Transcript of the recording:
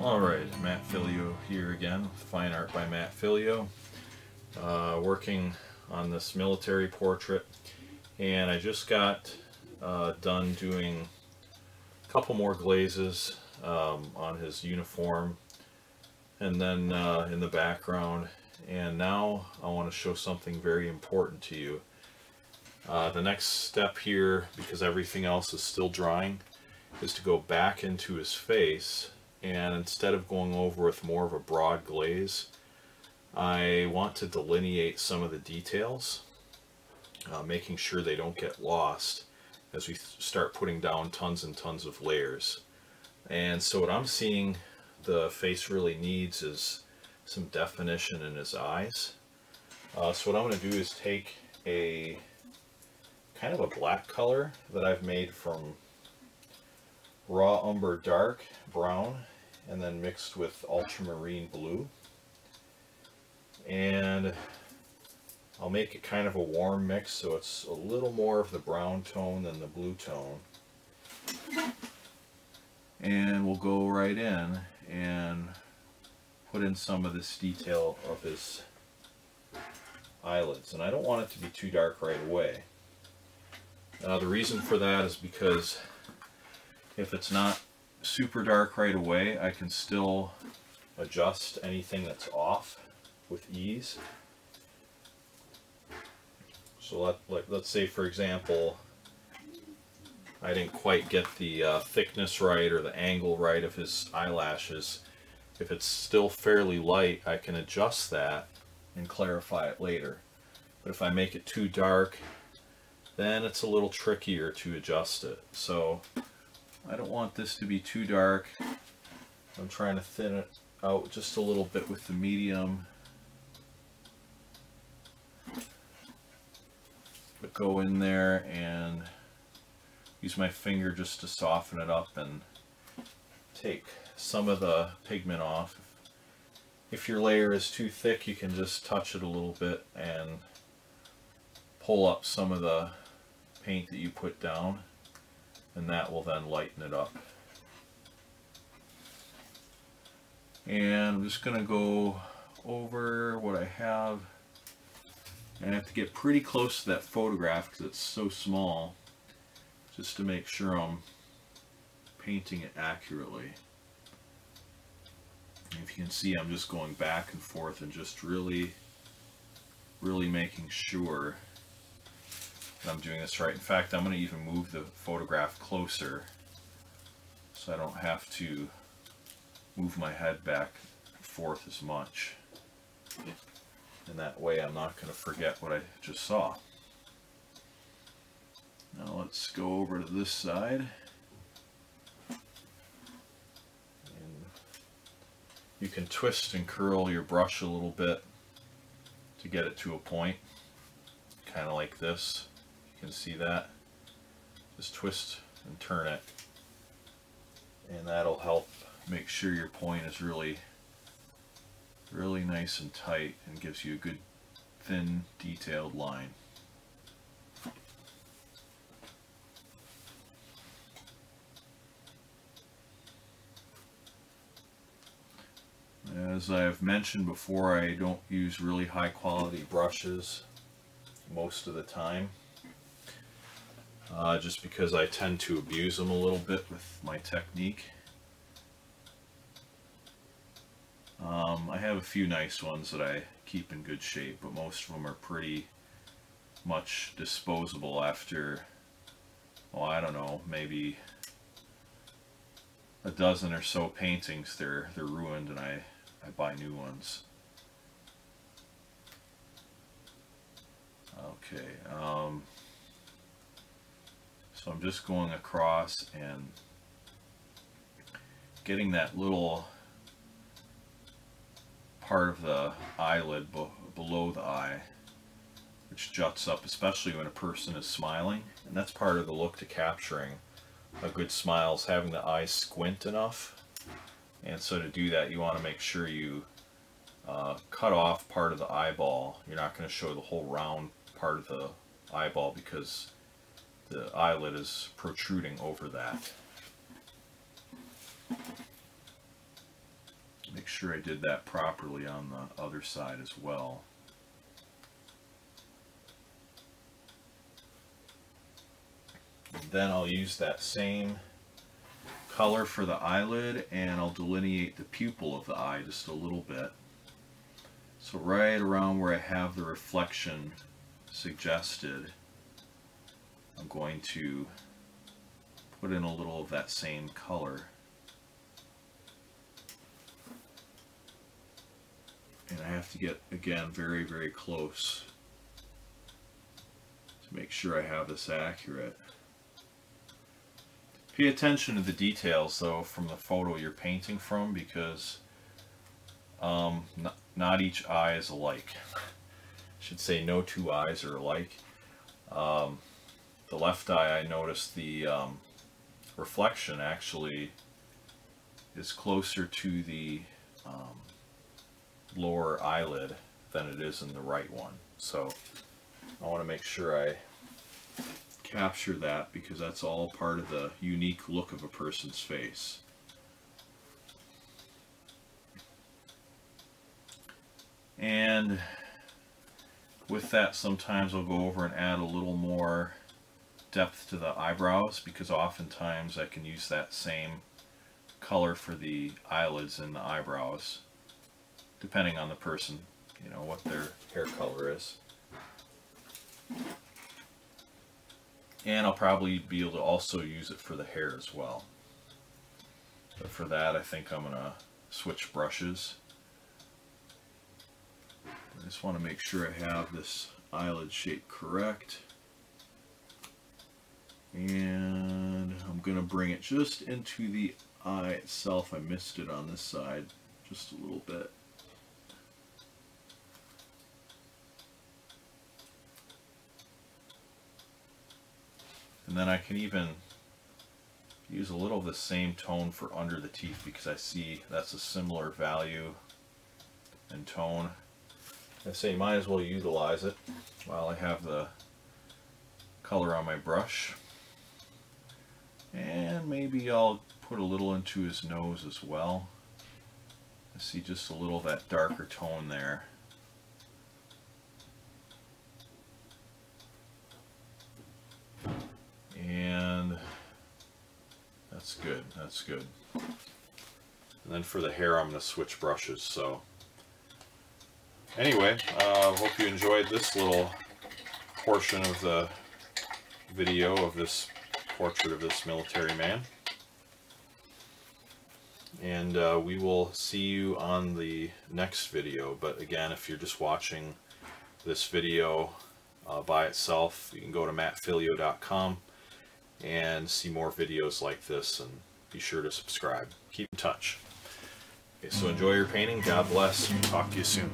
Alright, Matt Philleo here again with Fine Art by Matt Philleo. Working on this military portrait, and I just got done doing a couple more glazes on his uniform and then in the background, and now I want to show something very important to you. The next step here, because everything else is still drying, is to go back into his face, and instead of going over with more of a broad glaze, I want to delineate some of the details, making sure they don't get lost as we start putting down tons and tons of layers. And so what I'm seeing the face really needs is some definition in his eyes. So what I'm going to do is take a kind of a black color that I've made from raw umber dark brown and then mixed with ultramarine blue, and I'll make it kind of a warm mix so it's a little more of the brown tone than the blue tone, and we'll go right in and put in some of this detail of his eyelids. And I don't want it to be too dark right away. The reason for that is because if it's not super dark right away, I can still adjust anything that's off with ease. So let's say, for example, I didn't quite get the thickness right or the angle right of his eyelashes. If it's still fairly light, I can adjust that and clarify it later. But if I make it too dark, then it's a little trickier to adjust it. So I don't want this to be too dark. I'm trying to thin it out just a little bit with the medium. But go in there and use my finger just to soften it up and take some of the pigment off. If your layer is too thick, you can just touch it a little bit and pull up some of the paint that you put down, and that will then lighten it up. And I'm just going to go over what I have, and I have to get pretty close to that photograph because it's so small, just to make sure I'm painting it accurately. And if you can see, I'm just going back and forth and just really making sure I'm doing this right. In fact, I'm going to even move the photograph closer so I don't have to move my head back and forth as much. And that way I'm not going to forget what I just saw. Now let's go over to this side. And you can twist and curl your brush a little bit to get it to a point, kind of like this. You can see that. Just twist and turn it, and that'll help make sure your point is really nice and tight and gives you a good thin detailed line. As I've mentioned before, I don't use really high quality brushes most of the time. Just because I tend to abuse them a little bit with my technique. I have a few nice ones that I keep in good shape, but most of them are pretty much disposable after, well, I don't know, maybe a dozen or so paintings. They're ruined, and I buy new ones. Okay. So I'm just going across and getting that little part of the eyelid below the eye, which juts up, especially when a person is smiling. And that's part of the look to capturing a good smile, is having the eyes squint enough. And so to do that, you want to make sure you cut off part of the eyeball. You're not going to show the whole round part of the eyeball because the eyelid is protruding over that. sure I did that properly on the other side as well. And then I'll use that same color for the eyelid, and I'll delineate the pupil of the eye just a little bit. So right around where I have the reflection suggested, I'm going to put in a little of that same color. And I have to get, again, very, very close to make sure I have this accurate. Pay attention to the details, though, from the photo you're painting from, because not each eye is alike. I should say no two eyes are alike. The left eye, I noticed the reflection actually is closer to the lower eyelid than it is in the right one. So I want to make sure I capture that, because that's all part of the unique look of a person's face. And with that, sometimes I'll go over and add a little more depth to the eyebrows, because oftentimes I can use that same color for the eyelids and the eyebrows, depending on the person, you know, what their hair color is. And I'll probably be able to also use it for the hair as well. But for that, I think I'm going to switch brushes. I just want to make sure I have this eyelid shape correct. And I'm going to bring it just into the eye itself. I missed it on this side just a little bit. And then I can even use a little of the same tone for under the teeth, because I see that's a similar value and tone. I say you might as well utilize it while I have the color on my brush. And maybe I'll put a little into his nose as well. I see just a little of that darker tone there. And that's good, that's good. And then for the hair, I'm going to switch brushes. So anyway, hope you enjoyed this little portion of the video of this portrait of this military man. And we will see you on the next video. But again, if you're just watching this video by itself, you can go to mattphilleo.com and see more videos like this, and be sure to subscribe. Keep in touch. Okay, so enjoy your painting. God bless. Talk to you soon.